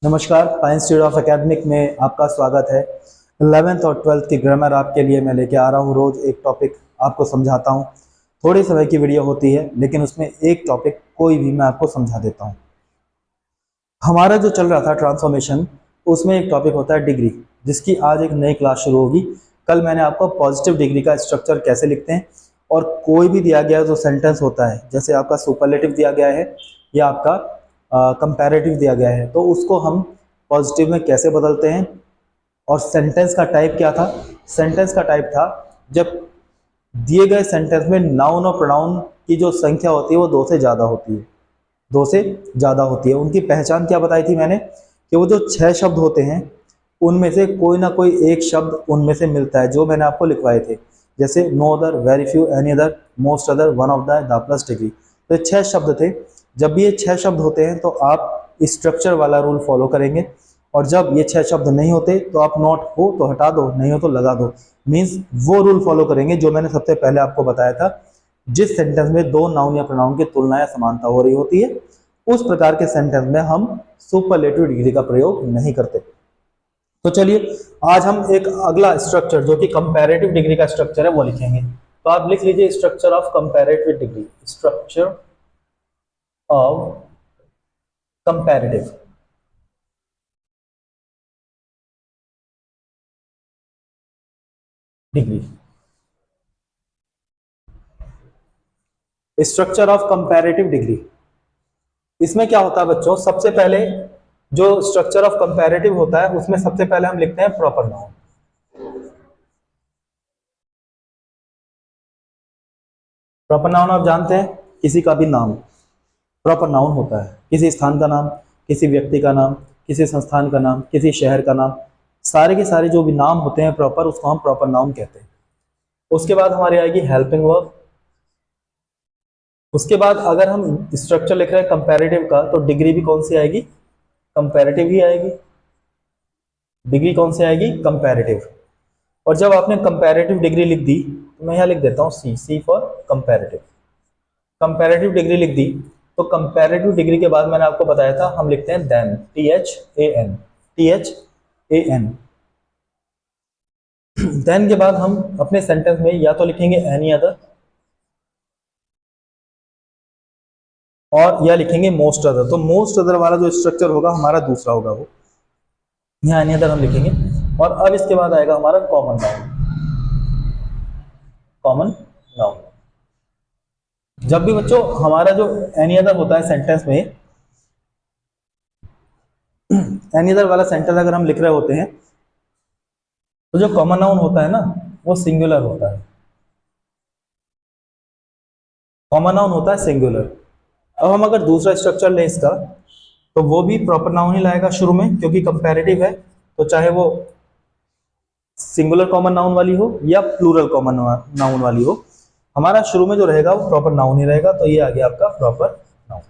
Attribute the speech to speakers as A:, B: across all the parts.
A: नमस्कार, pine institute of academic में आपका स्वागत है। 11th और 12th की ग्रामर आपके लिए मैं लेके आ रहा हूँ। रोज एक टॉपिक आपको समझाता हूँ। थोड़ी समय की वीडियो होती है, लेकिन उसमें एक टॉपिक कोई भी मैं आपको समझा देता हूँ। हमारा जो चल रहा था ट्रांसफॉर्मेशन, उसमें एक टॉपिक होता है डिग्री, जिसकी आज एक नई क्लास शुरू होगी। कल मैंने आपको पॉजिटिव डिग्री का स्ट्रक्चर कैसे लिखते हैं और कोई भी दिया गया जो सेंटेंस होता है, जैसे आपका सुपरलेटिव दिया गया है या आपका कंपैरेटिव दिया गया है, तो उसको हम पॉजिटिव में कैसे बदलते हैं। और सेंटेंस का टाइप क्या था? सेंटेंस का टाइप था जब दिए गए सेंटेंस में नाउन और प्रोनाउन की जो संख्या होती है वो दो से ज़्यादा होती है। दो से ज़्यादा होती है। उनकी पहचान क्या बताई थी मैंने कि वो जो 6 शब्द होते हैं उनमें से कोई ना कोई एक शब्द उनमें से मिलता है, जो मैंने आपको लिखवाए थे, जैसे no other, very few, any other, most other, one of the plus degree. तो 6 शब्द थे। जब भी ये 6 शब्द होते हैं तो आप स्ट्रक्चर वाला रूल फॉलो करेंगे, और जब ये 6 शब्द नहीं होते तो आप नॉट हो तो हटा दो, नहीं हो तो लगा दो। मीन्स वो रूल फॉलो करेंगे जो मैंने सबसे पहले आपको बताया था। जिस सेंटेंस में दो नाउन या प्रोनाउन की तुलना या समानता हो रही होती है, उस प्रकार के सेंटेंस में हम सुपरलेटिव डिग्री का प्रयोग नहीं करते। तो चलिए, आज हम एक अगला स्ट्रक्चर जो कि कंपैरेटिव डिग्री का स्ट्रक्चर है वो लिखेंगे। तो आप लिख लीजिए structure of comparative degree. Structure of comparative degree. Structure of comparative degree, इसमें क्या होता है बच्चों? सबसे पहले जो स्ट्रक्चर ऑफ कंपैरेटिव होता है उसमें सबसे पहले हम लिखते हैं प्रॉपर नाउन। प्रॉपर नाउन आप जानते हैं, किसी का भी नाम प्रॉपर नाउन होता है। किसी स्थान का नाम, किसी व्यक्ति का नाम, किसी संस्थान का नाम, किसी शहर का नाम, सारे के सारे जो भी नाम होते हैं प्रॉपर, उसको हम प्रॉपर नाउन कहते हैं। उसके बाद हमारी आएगी हेल्पिंग वर्ब। उसके बाद अगर हम स्ट्रक्चर लिख रहे हैं कंपैरेटिव का, तो डिग्री भी कौन सी आएगी? कंपैरेटिव ही आएगी। डिग्री कौन सी आएगी? कंपैरेटिव। और जब आपने कंपैरेटिव डिग्री लिख दी, तो मैं यहाँ लिख देता हूँ सी, सी फॉर कंपैरेटिव। कंपैरेटिव डिग्री लिख दी, तो कंपैरेटिव डिग्री के बाद मैंने आपको बताया था हम लिखते हैं देन, THAN, THAN। देन के बाद हम अपने सेंटेंस में या तो लिखेंगे एनी अदर, और या लिखेंगे मोस्ट अदर। तो मोस्ट अदर वाला जो स्ट्रक्चर होगा हमारा दूसरा होगा, वो यहाँ एनी अदर हम लिखेंगे। और अब इसके बाद आएगा हमारा कॉमन नाउन। कॉमन नाउन, जब भी बच्चों हमारा जो एनी अदर होता है सेंटेंस में, एनी अदर वाला सेंटेंस अगर हम लिख रहे होते हैं, तो जो कॉमन नाउन होता है ना, वो सिंगुलर होता है। कॉमन नाउन होता है सिंगुलर। अब हम अगर दूसरा स्ट्रक्चर लें इसका, तो वो भी प्रॉपर नाउन ही लाएगा शुरू में, क्योंकि कंपैरेटिव है। तो चाहे वो सिंगुलर कॉमन नाउन वाली हो या प्लूरल कॉमन नाउन वाली हो, हमारा शुरू में जो रहेगा वो प्रॉपर नाउन ही रहेगा। तो ये आ गया आपका प्रॉपर नाउन।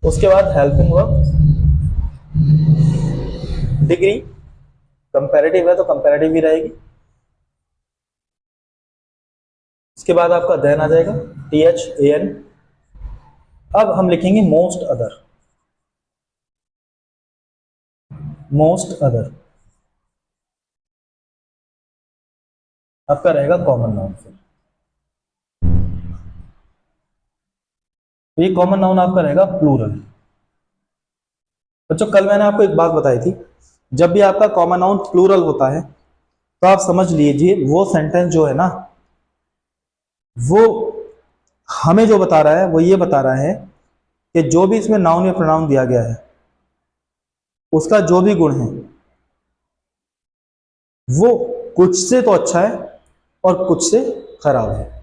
A: उसके बाद हेल्पिंग वर्ब। डिग्री कंपैरेटिव है तो कंपैरेटिव ही रहेगी। उसके बाद आपका देन आ जाएगा, THAN। अब हम लिखेंगे मोस्ट अदर। मोस्ट अदर आपका रहेगा कॉमन नाउन। फिर ये कॉमन नाउन आपका रहेगा प्लूरल। बच्चों कल मैंने आपको एक बात बताई थी, जब भी आपका कॉमन नाउन प्लूरल होता है तो आप समझ लीजिए वो सेंटेंस जो है ना, वो हमें जो बता रहा है वो ये बता रहा है कि जो भी इसमें नाउन या प्रोनाउन दिया गया है, उसका जो भी गुण है वो कुछ से तो अच्छा है और कुछ से खराब है।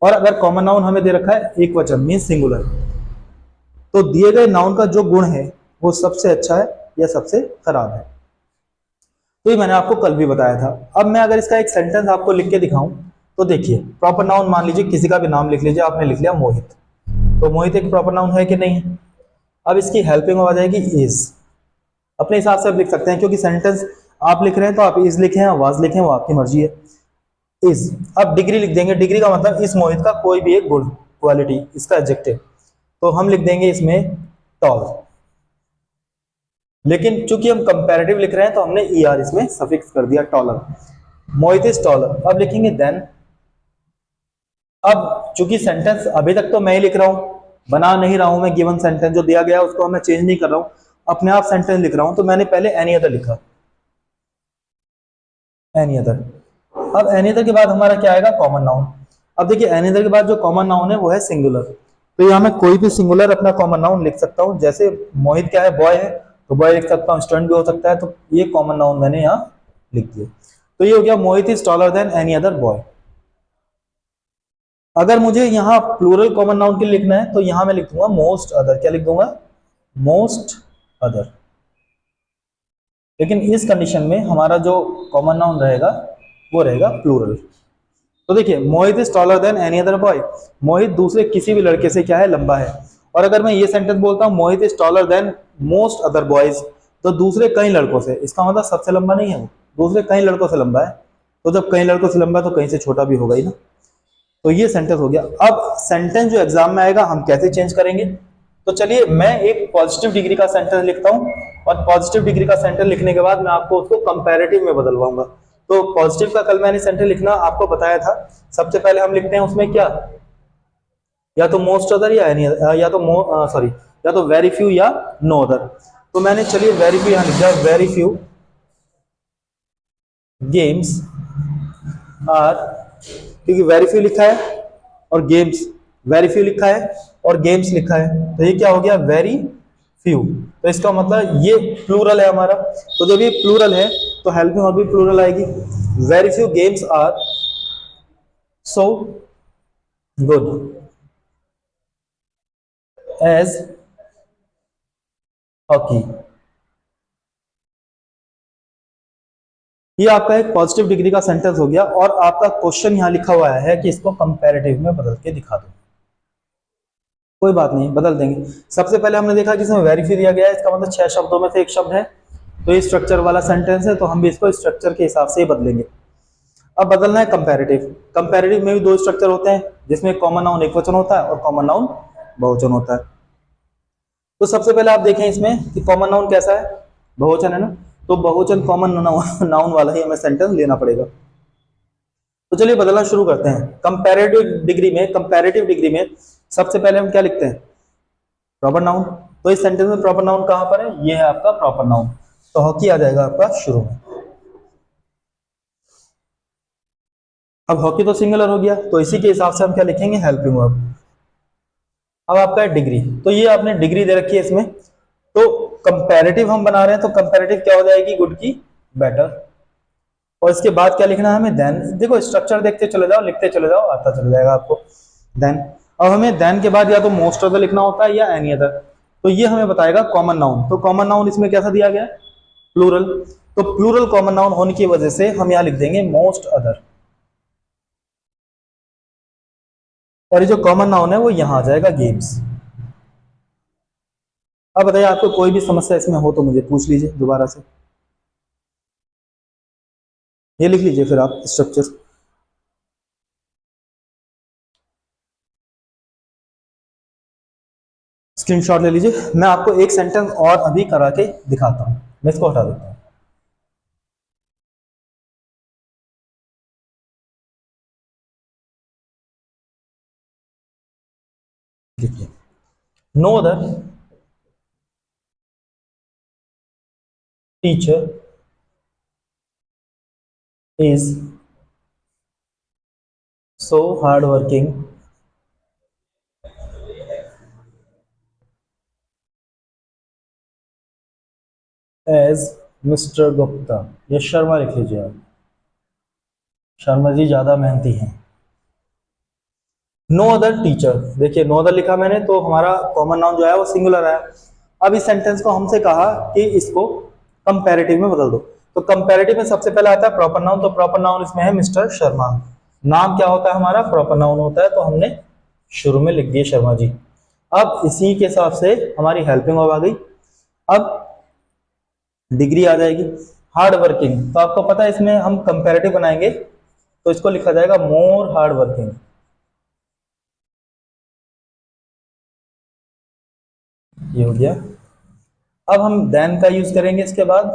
A: और अगर कॉमन नाउन हमें दे रखा है एक वचन, मीन सिंगुलर, तो दिए गए नाउन का जो गुण है वो सबसे अच्छा है या सबसे खराब है। तो ये मैंने आपको कल भी बताया था। अब मैं अगर इसका एक सेंटेंस आपको लिख के दिखाऊं, तो देखिए प्रॉपर नाउन मान लीजिए किसी का भी नाम लिख लीजिए, आपने लिख लिया मोहित, तो मोहित एक प्रॉपर नाउन है कि नहीं है? अब इसकी हेल्पिंग आ जाएगी इज। अपने हिसाब से आप लिख सकते हैं, क्योंकि सेंटेंस आप लिख रहे हैं तो आप इज लिखें या वाज लिखें, वो आपकी मर्जी है। इज। अब डिग्री लिख देंगे। डिग्री का मतलब इस मोहित का कोई भी एक गुण, क्वालिटी, इसका एडजेक्टिव। तो हम लिख देंगे इसमें टॉल। लेकिन चूंकि हम कंपैरेटिव लिख रहे हैं तो हमने ER इसमें सफिक्स कर दिया, टॉलर। Mohit is taller. अब लिखेंगे देन। अब चूंकि सेंटेंस अभी तक तो मैं ही लिख रहा हूं, बना नहीं रहा हूं मैं, गिवन सेंटेंस जो दिया गया उसको मैं चेंज नहीं कर रहा हूं, अपने आप सेंटेंस लिख रहा हूं, तो मैंने पहले एनी अदर लिखा, एनी अदर। अब एनी अदर के बाद हमारा क्या आएगा, कॉमन नाउन। अब देखिए एनी अदर के बाद जो कॉमन नाउन है वो है सिंगुलर, तो यहाँ मैं कोई भी सिंगुलर अपना कॉमन नाउन लिख सकता हूँ। जैसे मोहित क्या है, बॉय है, तो बॉय लिख सकता हूँ, स्टूडेंट भी हो सकता है, तो ये कॉमन नाउन मैंने यहाँ लिख दिया। तो ये हो गया Mohit is taller than any other boy. अगर मुझे यहाँ प्लूरल कॉमन नाउन के लिए लिखना है तो यहाँ मैं लिख दूंगा मोस्ट अदर। क्या लिख दूंगा, मोस्ट अदर। लेकिन इस कंडीशन में हमारा जो कॉमन नाउन रहेगा वो रहेगा प्लूरल। तो देखिए Mohit is taller than any other boy, Mohit दूसरे किसी भी लड़के से क्या है, लंबा है। और अगर मैं ये सेंटेंस बोलता हूँ Mohit is taller than most other boys, तो दूसरे कई लड़कों से, इसका मतलब सबसे लंबा नहीं है वो, दूसरे कई लड़कों से लंबा है। तो जब कई लड़कों से लंबा है तो कहीं से छोटा भी होगा ही ना। तो ये सेंटेंस हो गया। अब सेंटेंस जो एग्जाम में आएगा हम कैसे चेंज करेंगे, तो चलिए मैं एक पॉजिटिव डिग्री का सेंटेंस लिखता हूं, और पॉजिटिव डिग्री का सेंटेंस लिखने के बाद मैं आपको उसको कंपैरेटिव में बदलवाऊंगा। तो पॉजिटिव का कल मैंने सेंटेंस लिखना आपको बताया था। सबसे पहले हम लिखते हैं उसमें क्या, या तो मोस्ट अदर या एनी, या तो सॉरी, या तो वेरी फ्यू या नो अदर। तो मैंने चलिए वेरी फ्यू यहां लिख दिया, वेरी फ्यू गेम्स आर, क्योंकि वेरी फ्यू लिखा है और गेम्स, वेरी फ्यू लिखा है और गेम्स लिखा है, तो ये क्या हो गया, वेरी फ्यू। तो इसका मतलब ये प्लूरल है हमारा। तो जब ये प्लूरल है तो हेल्पिंग और भी प्लूरल आएगी। Very few games are so good as hockey. ये आपका एक पॉजिटिव डिग्री का सेंटेंस हो गया, और आपका क्वेश्चन यहां लिखा हुआ है कि इसको कंपैरेटिव में बदल के दिखा दो। कोई बात नहीं, बदल देंगे। सबसे पहले हमने देखा कि इसमें वेरीफाई दिया गया है, इसका मतलब 6 शब्दों में से एक शब्द है, तो ये स्ट्रक्चर वाला सेंटेंस है, तो हम भी इसको स्ट्रक्चर के हिसाब से ही बदलेंगे। अब बदलना है कंपैरेटिव। कंपैरेटिव में भी दो स्ट्रक्चर होते हैं, जिसमें कॉमन नाउन एक वचन होता है और कॉमन नाउन बहुवचन होता है। तो सबसे पहले आप देखें इसमें कि कॉमन नाउन कैसा है, बहुवचन है ना, तो बहुवचन कॉमन नाउन वाला ही हमें सेंटेंस लेना पड़ेगा। तो चलिए बदलना शुरू करते हैं। कंपैरेटिव डिग्री में सबसे पहले हम क्या लिखते हैं, प्रॉपर नाउन। तो इस सेंटेंस में प्रॉपर नाउन कहां पर है, ये है आपका प्रॉपर नाउन, तो हॉकी आ जाएगा आपका शुरू में। अब हॉकी तो सिंगुलर हो गया, तो इसी के हिसाब से हम क्या लिखेंगे, हेल्पिंग वर्ब। अब आपका है डिग्री, तो ये आपने डिग्री दे रखी है इसमें, तो कंपैरेटिव हम बना रहे हैं, तो कंपैरेटिव क्या हो जाएगी, गुड की बेटर। और इसके बाद क्या लिखना है हमें, देन। देखो स्ट्रक्चर देखते चले जाओ, लिखते चले जाओ, आता चल जाएगा आपको, देन। अब हमें देन के बाद या तो मोस्ट अदर लिखना होता है या एनी अदर, तो ये हमें बताएगा कॉमन नाउन। तो कॉमन नाउन इसमें कैसा दिया गया है, प्लूरल, तो प्लूरल कॉमन नाउन होने की वजह से हम यहां लिख देंगे मोस्ट अदर, और ये जो कॉमन नाउन है वो यहां आ जाएगा गेम्स। अब बताइए आपको कोई भी समस्या इसमें हो तो मुझे पूछ लीजिए दोबारा से। ये लिख लीजिए फिर आप स्ट्रक्चर, स्क्रीनशॉट ले लीजिए। मैं आपको एक सेंटेंस और अभी करा के दिखाता हूं, मैं इसको हटा देता हूं। लिखिए, no other teacher is so hard working as mister Gupta. ये शर्मा लिख लीजिए आप, शर्मा जी ज्यादा मेहनती हैं। नो अदर टीचर, देखिए नो अदर लिखा मैंने, तो हमारा कॉमन नाउन जो है वो सिंगुलर है। अब इस सेंटेंस को हमसे कहा कि इसको कंपैरेटिव में बदल दो, तो कंपैरेटिव में सबसे पहले आता है प्रॉपर नाउन, तो प्रॉपर नाउन इसमें है मिस्टर शर्मा। नाम क्या होता है हमारा, प्रॉपर नाउन होता है, तो हमने शुरू में लिख दिए शर्मा जी। अब इसी के हिसाब से हमारी हेल्पिंग वर्ब आ गई। अब डिग्री आ जाएगी, हार्ड वर्किंग, तो आपको पता है इसमें हम कंपैरेटिव बनाएंगे, तो इसको लिखा जाएगा मोर हार्ड वर्किंग। ये हो गया। अब हम देन का यूज करेंगे इसके बाद।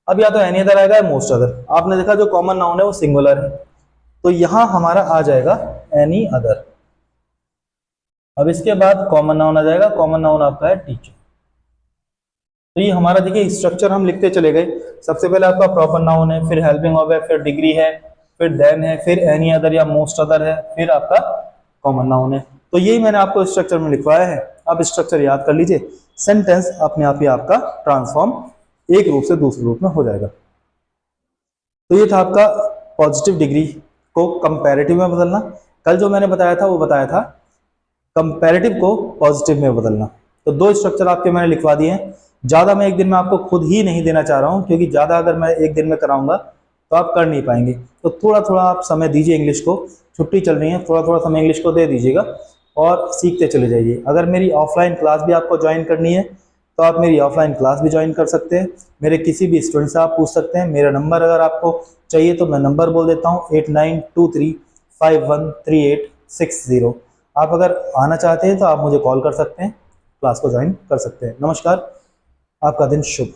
A: अब या तो एनी अदर आएगा या मोस्ट अदर। आपने देखा जो कॉमन नाउन है वो सिंगुलर है, तो यहां हमारा आ जाएगा एनी अदर। अब इसके बाद कॉमन नाउन आ जाएगा, कॉमन नाउन आपका है टीचर। तो ये हमारा देखिए स्ट्रक्चर हम लिखते चले गए। सबसे पहले आपका प्रॉपर नाउन है, फिर हेल्पिंग वर्ब है, फिर डिग्री है, फिर देन है, फिर एनी अदर या मोस्ट अदर है, फिर आपका कॉमन नाउन है। तो यही मैंने आपको स्ट्रक्चर में लिखवाया है। आप स्ट्रक्चर याद कर लीजिए, सेंटेंस अपने आप ही आपका ट्रांसफॉर्म एक रूप से दूसरे रूप में हो जाएगा। तो ये था आपका पॉजिटिव डिग्री को कंपैरेटिव में बदलना। कल जो मैंने बताया था वो बताया था कंपैरेटिव को पॉजिटिव में बदलना। तो दो स्ट्रक्चर आपके मैंने लिखवा दिए हैं। ज़्यादा मैं एक दिन में आपको खुद ही नहीं देना चाह रहा हूँ, क्योंकि ज़्यादा अगर मैं एक दिन में कराऊंगा तो आप कर नहीं पाएंगे। तो थोड़ा थोड़ा आप समय दीजिए इंग्लिश को, छुट्टी चल रही है, थोड़ा थोड़ा समय इंग्लिश को दे दीजिएगा और सीखते चले जाइए। अगर मेरी ऑफलाइन क्लास भी आपको ज्वाइन करनी है तो आप मेरी ऑफलाइन क्लास भी ज्वाइन कर सकते हैं। मेरे किसी भी स्टूडेंट से आप पूछ सकते हैं। मेरा नंबर अगर आपको चाहिए तो मैं नंबर बोल देता हूँ 8923513860। आप अगर आना चाहते हैं तो आप मुझे कॉल कर सकते हैं, क्लास को ज्वाइन कर सकते हैं। नमस्कार, आपका दिन शुभ।